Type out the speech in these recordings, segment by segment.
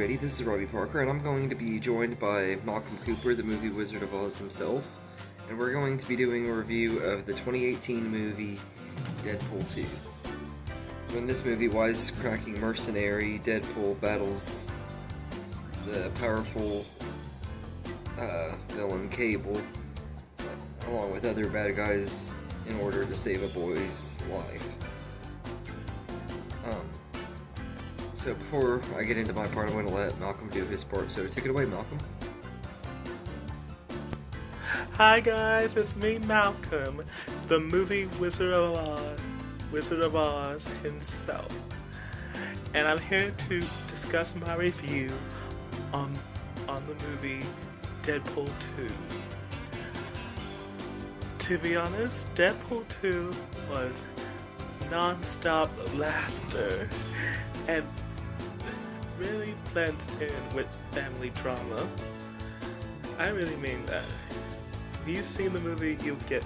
Alrighty, this is Robbie Parker, and I'm going to be joined by Malcolm Cooper, the movie Wizard of Oz himself, and we're going to be doing a review of the 2018 movie Deadpool 2. So in this movie, wisecracking mercenary Deadpool battles the powerful villain Cable, along with other bad guys, in order to save a boy's life. So before I get into my part, I'm going to let Malcolm do his part, so take it away, Malcolm. Hi guys, it's me, Malcolm, the movie Wizard of Oz himself. And I'm here to discuss my review on the movie Deadpool 2. To be honest, Deadpool 2 was non-stop laughter and really blends in with family drama. I really mean that. If you've seen the movie, you'll get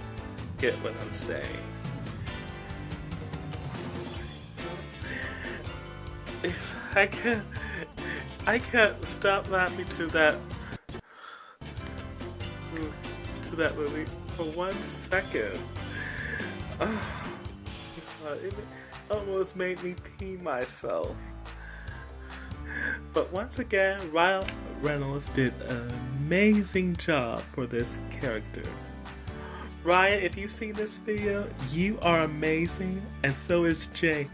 what I'm saying. I can't stop laughing to that movie for 1 second. Oh, God, it almost made me pee myself. But once again, Ryan Reynolds did an amazing job for this character. Ryan, if you've seen this video, you are amazing, and so is Josh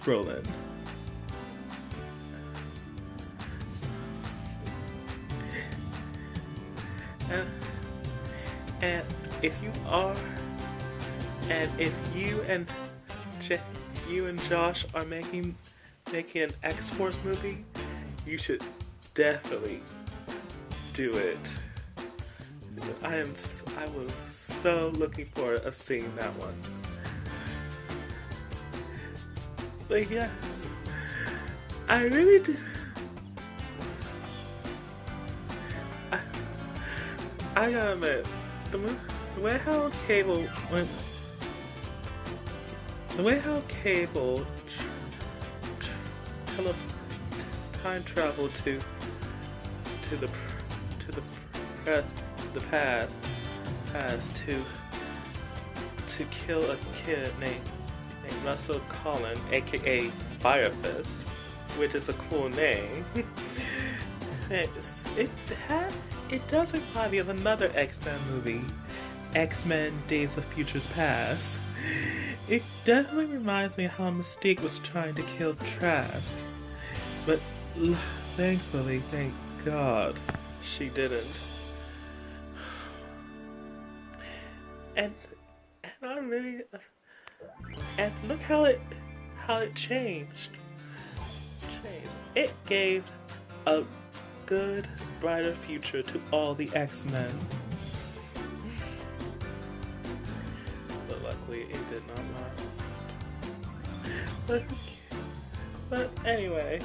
Brolin. And if you and Josh are making an X-Force movie, you should definitely do it. I was so looking forward to seeing that one. But yeah, I really do. I gotta admit, the way how Cable time traveled to the past to kill a kid named Russell Cullen, aka Firefist, which is a cool name. It does remind me of another X-Men movie, X-Men Days of Futures Past. It definitely reminds me how Mystique was trying to kill Trask, but thankfully, thank God, she didn't. And I really, and look how it changed. It gave a good, brighter future to all the X-Men. But luckily, it did not last. But anyway,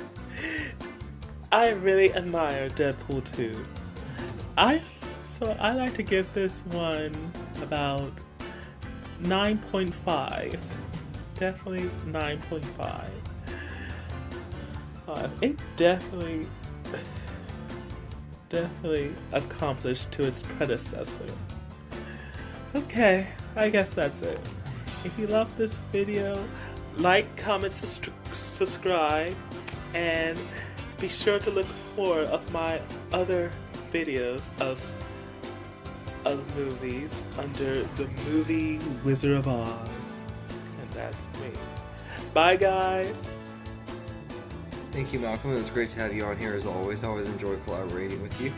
I really admire Deadpool 2. I like to give this one about 9.5. Definitely 9.5. It definitely accomplished to its predecessor. Okay, I guess that's it. If you love this video, like, comment, subscribe, and be sure to look for my other videos of movies under the movie Wizard of Oz. And that's me. Bye, guys! Thank you, Malcolm. It was great to have you on here as always. I always enjoy collaborating with you.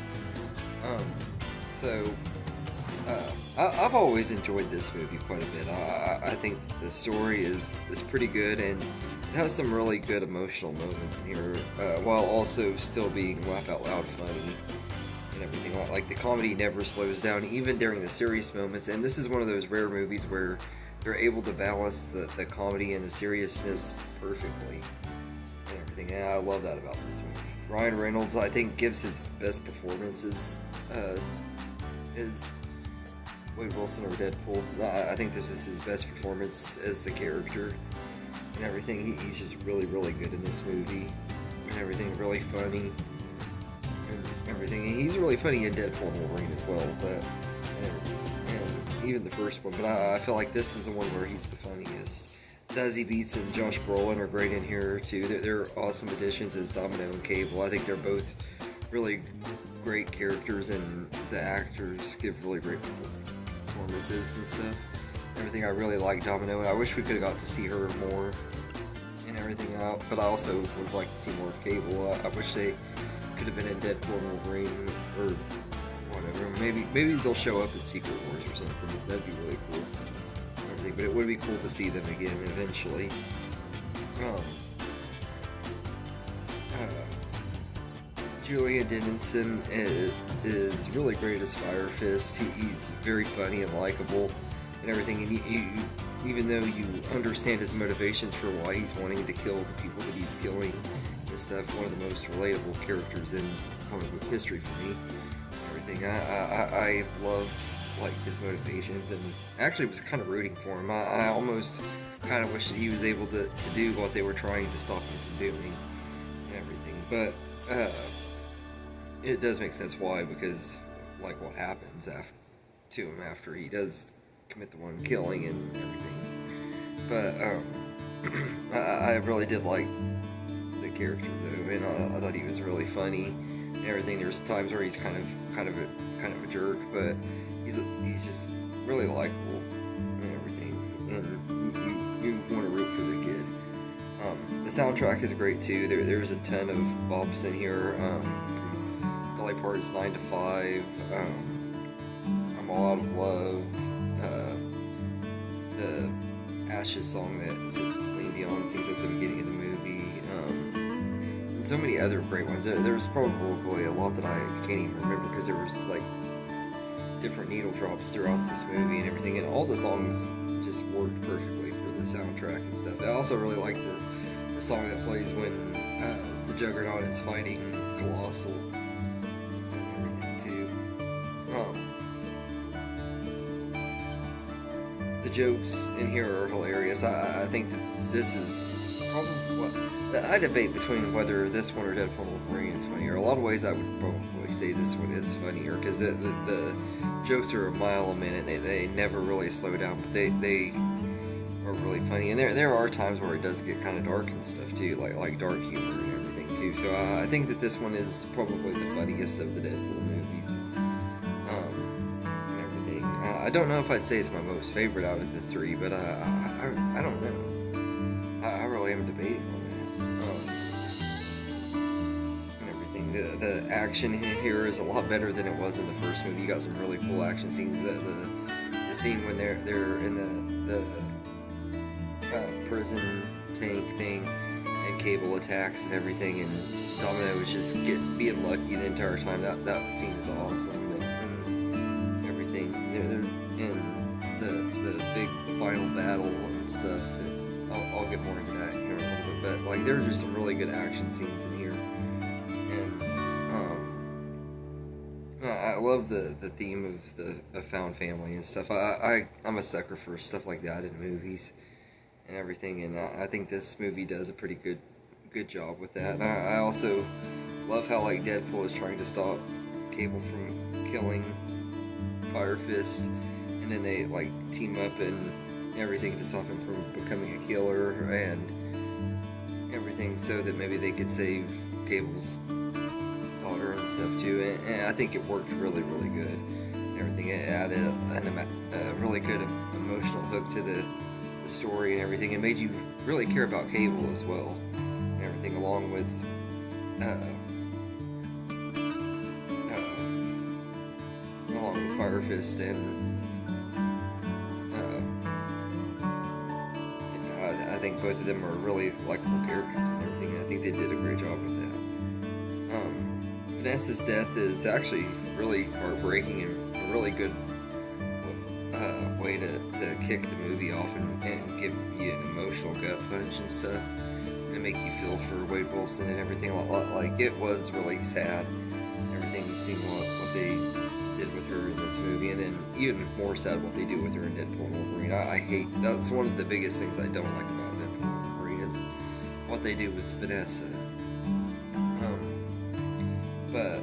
I've always enjoyed this movie quite a bit. I think the story is pretty good, and it has some really good emotional moments in here, while also still being laugh out loud funny and everything. Like, the comedy never slows down, even during the serious moments, and this is one of those rare movies where they're able to balance the comedy and the seriousness perfectly. And I love that about this movie. Ryan Reynolds, I think, gives his best performances as Wade Wilson or Deadpool. I think this is his best performance as the character. and everything. He's just really, really good in this movie, and everything. Really funny, and everything. And he's really funny in Deadpool and Wolverine as well, but and even the first one. But I feel like this is the one where he's the funniest. Zazie Beetz and Josh Brolin are great in here too. They're awesome additions as Domino and Cable. I think they're both really great characters, and the actors give really great performances and stuff. Everything. I really like Domino. I wish we could have got to see her more and everything out, but I also would like to see more of Cable. I wish they could have been in Deadpool and Wolverine or whatever. Maybe they'll show up in Secret Wars or something. That'd be really cool. Everything, but it would be cool to see them again eventually. Julian Dennison is really great as Fire Fist. He's very funny and likable and everything. And even though you understand his motivations for why he's wanting to kill the people that he's killing and stuff, one of the most relatable characters in comic book history for me. Everything. I love like his motivations, and actually was kind of rooting for him. I almost kind of wish that he was able to do what they were trying to stop him from doing and everything. But it does make sense why, because like what happens to him after he does commit the one killing and everything. But I really did like the character though, and I thought he was really funny and everything. There's times where he's kind of a jerk, but he's just really likable and everything, and you want to root for the kid. The soundtrack is great too. There's a ton of bops in here. Dolly Parton's 9 to 5, I'm All Out of Love, the Ashes song that Celine Dion sings at the beginning of the movie, and so many other great ones. There's probably a lot that I can't even remember, because there was like different needle drops throughout this movie and everything, and all the songs just worked perfectly for the soundtrack and stuff. I also really like the song that plays when the Juggernaut is fighting Colossal. The jokes in here are hilarious. I think that this is probably what I debate between whether this one or Deadpool and Wolverine is funnier. A lot of ways I would probably say this one is funnier, because the jokes are a mile a minute. They never really slow down, but they are really funny. And there are times where it does get kind of dark and stuff too, like dark humor and everything too. So I think that this one is probably the funniest of the Deadpool movies. I don't know if I'd say it's my most favorite out of the three, but I don't know. I really am debating on that. And everything. The action here is a lot better than it was in the first movie. You got some really cool action scenes. The scene when they're in the prison tank thing, and Cable attacks and everything, and Domino is just being lucky the entire time. That scene is awesome. And the big final battle and stuff. I'll get more into that here in a little bit, but like there's just some really good action scenes in here, and I love the theme of the found family and stuff. I'm a sucker for stuff like that in movies and everything, and I think this movie does a pretty good job with that. And I also love how like Deadpool is trying to stop Cable from killing Fire Fist, and then they like team up and everything to stop him from becoming a killer and everything, so that maybe they could save Cable's daughter and stuff too. And I think it worked really good and everything. It added a really good emotional hook to the story and everything. It made you really care about Cable as well and everything, along with Fire Fist, and I think both of them are really likable characters and everything. I think they did a great job with that. Vanessa's death is actually really heartbreaking and a really good way to kick the movie off and give you an emotional gut punch and stuff, and make you feel for Wade Wilson and everything. Like it was really sad. Everything you've seen what they did with her in this movie, and then even more sad what they do with her in Deadpool and Wolverine. I hate, that's one of the biggest things I don't like about Deadpool and Wolverine. what they do with Vanessa. But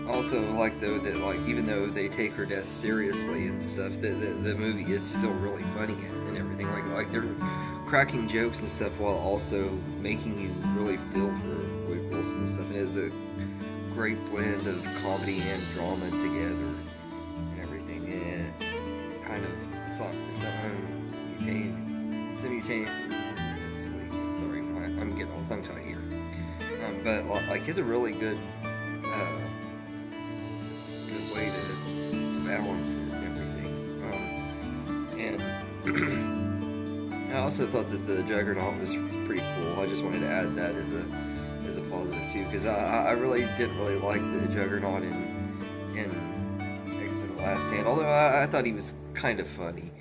also like though that like even though they take her death seriously and stuff, the movie is still really funny and everything. Like they're cracking jokes and stuff while also making you really feel for Wade Wilson and stuff. And it is a great blend of comedy and drama together and everything. And kind of it's like simultaneous. Sorry, I'm getting all tongue tied here. But like it's a really good way to balance it and everything. And I also thought that the Juggernaut was pretty cool. I just wanted to add that as a positive too, because I really didn't really like the Juggernaut in X-Men: The Last Stand. Although I thought he was kind of funny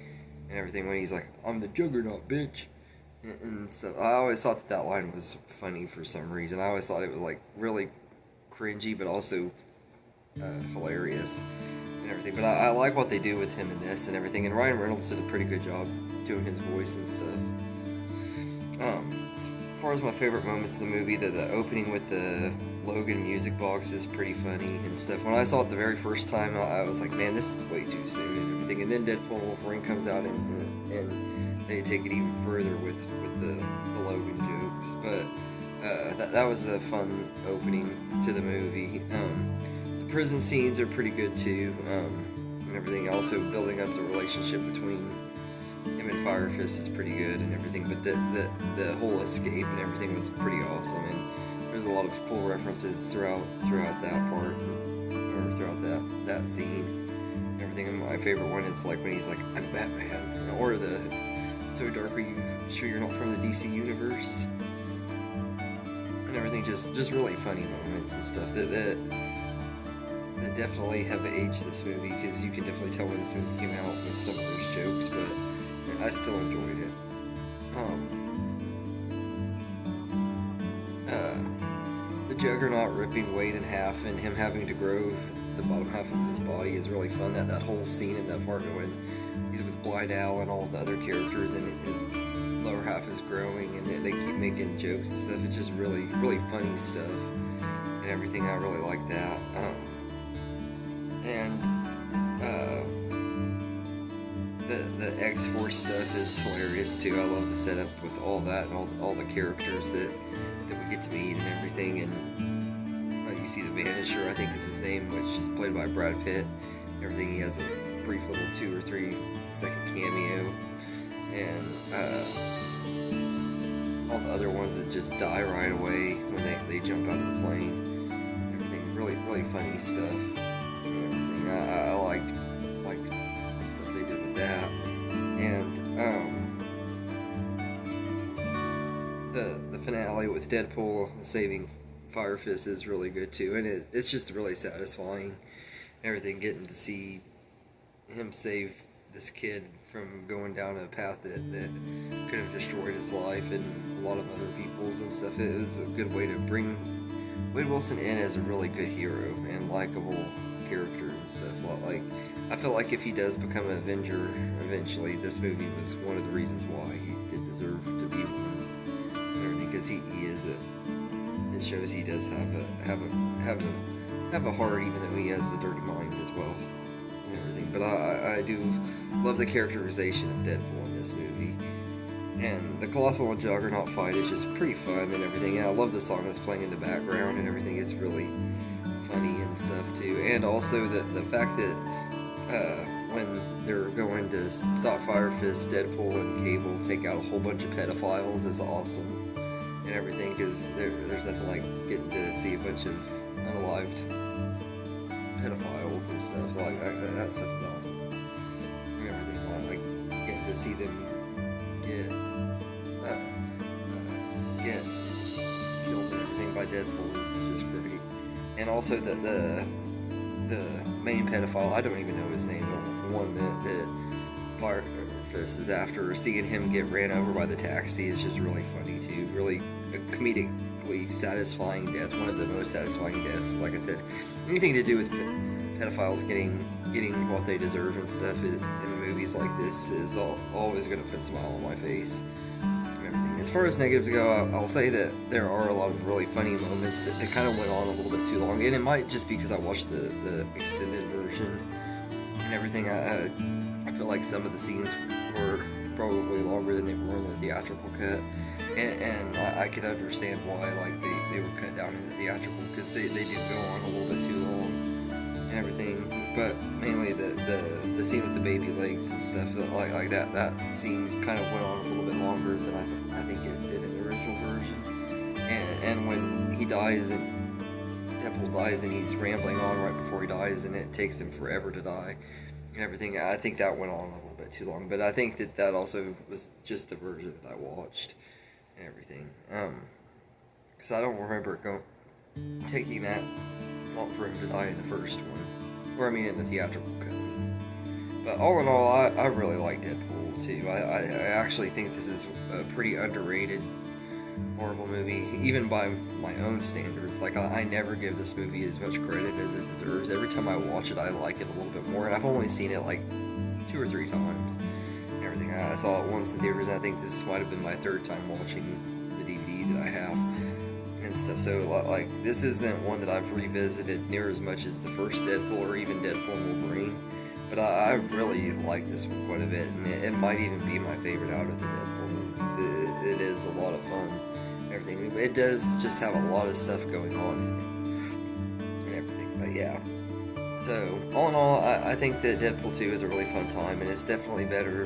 and everything when he's like, "I'm the Juggernaut, bitch." And so I always thought that line was funny for some reason. I always thought it was like really cringy, but also hilarious and everything. But I like what they do with him in this and everything. And Ryan Reynolds did a pretty good job doing his voice and stuff. As far as my favorite moments in the movie, the opening with the Logan music box is pretty funny and stuff. When I saw it the very first time, I was like, man, this is way too soon and everything. And then Deadpool and Wolverine comes out and they take it even further with the Logan jokes. But that was a fun opening to the movie. The prison scenes are pretty good too, and everything. Also building up the relationship between him and Fire Fist is pretty good and everything. But the whole escape and everything was pretty awesome. And there's a lot of cool references throughout that part, or throughout that scene and everything. And my favorite one is like when he's like, "I'm Batman," or the "So dark, are you sure you're not from the DC universe?" And everything, just really funny moments and stuff that definitely have aged this movie, because you can definitely tell when this movie came out with some of those jokes, but I still enjoyed it. The Juggernaut ripping Wade in half and him having to grow the bottom half of his body is really fun. That whole scene in the apartment when he's with Blind Al and all the other characters, and his lower half is growing, and they keep making jokes and stuff. It's just really, really funny stuff and everything. I really like that. The X-Force stuff is hilarious too. I love the setup with all that and all the characters that we get to meet and everything. And you see the Vanisher, I think is his name, which is played by Brad Pitt. Everything, he has a brief little 2 or 3 second cameo, and all the other ones that just die right away when they jump out of the plane. Everything really, really funny stuff. And everything. I liked the stuff they did with that. And the finale with Deadpool saving Fire Fist is really good too, and it's just really satisfying. Everything, getting to see him save this kid from going down a path that could have destroyed his life and a lot of other people's and stuff. It was a good way to bring Wade Wilson in as a really good hero and likable character and stuff. Like, I feel like if he does become an Avenger eventually, this movie was one of the reasons why he did deserve to be one. Because he is it shows he does have a heart, even though he has a dirty mind as well and everything. But I do love the characterization of Deadpool in this movie. And the Colossal and Juggernaut fight is just pretty fun and everything. And I love the song that's playing in the background and everything. It's really funny and stuff too. And also the fact that when they're going to stop Fire Fist, Deadpool and Cable take out a whole bunch of pedophiles is awesome and everything, because there's nothing like getting to see a bunch of unalived pedophiles and stuff. Like that stuff is awesome and everything. Like getting to see them get killed and everything by Deadpool is just great. And also the main pedophile, I don't even know his name, the one that Fire Fist is after, seeing him get ran over by the taxi is just really funny too. Really a comedically satisfying death, one of the most satisfying deaths. Like I said, anything to do with pedophiles getting what they deserve and stuff in movies like this is always going to put a smile on my face As far as negatives go, I'll say that there are a lot of really funny moments that kind of went on a little bit too long, and it might just because I watched the extended version and everything. I feel like some of the scenes were probably longer than they were in the theatrical cut, and I could understand why like they were cut down in the theatrical, because they do go on a little bit too long and everything. But mainly the scene with the baby legs and stuff, like that scene kind of went on a little bit longer than I think it did in the original version. And when he dies and Deadpool dies and he's rambling on right before he dies, and it takes him forever to die and everything, I think that went on a little bit too long. But I think that also was just the version that I watched and everything, because I don't remember taking that long for him to die in the first one, or I mean in the theatrical cut. But all in all, I really like Deadpool 2. I actually think this is a pretty underrated Marvel movie, even by my own standards. Like, I never give this movie as much credit as it deserves. Every time I watch it, I like it a little bit more, and I've only seen it like 2 or 3 times and everything. I saw it once in theaters, and I think this might have been my 3rd time watching the DVD that I have and stuff. So like, this isn't one that I've revisited near as much as the first Deadpool or even Deadpool and Wolverine, but I really like this one quite a bit, and it might even be my favorite out of the Deadpool movies. It is a lot of fun and everything. It does just have a lot of stuff going on in it and everything, but yeah. So, all in all, I think that Deadpool 2 is a really fun time, and it's definitely better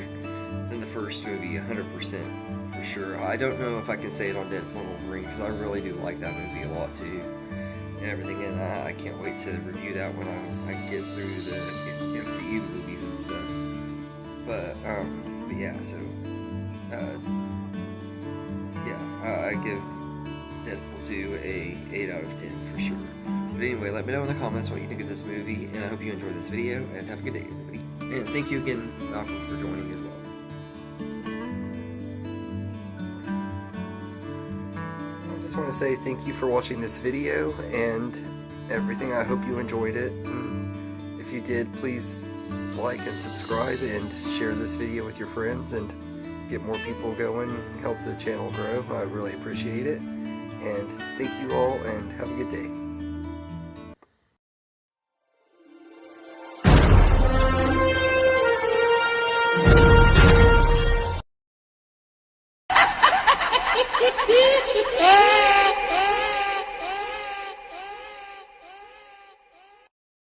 than the first movie, 100% for sure. I don't know if I can say it on Deadpool and Wolverine, because I really do like that movie a lot too, and everything, and I can't wait to review that when I get through the MCU movies and stuff. But yeah, so, I give Deadpool 2 a 8 out of 10 for sure. But anyway, let me know in the comments what you think of this movie, and I hope you enjoyed this video, and have a good day, everybody. And thank you again, Malcom, for joining as well. I just want to say thank you for watching this video and everything. I hope you enjoyed it, and if you did, please like and subscribe and share this video with your friends and get more people going, help the channel grow. I really appreciate it, and thank you all, and have a good day.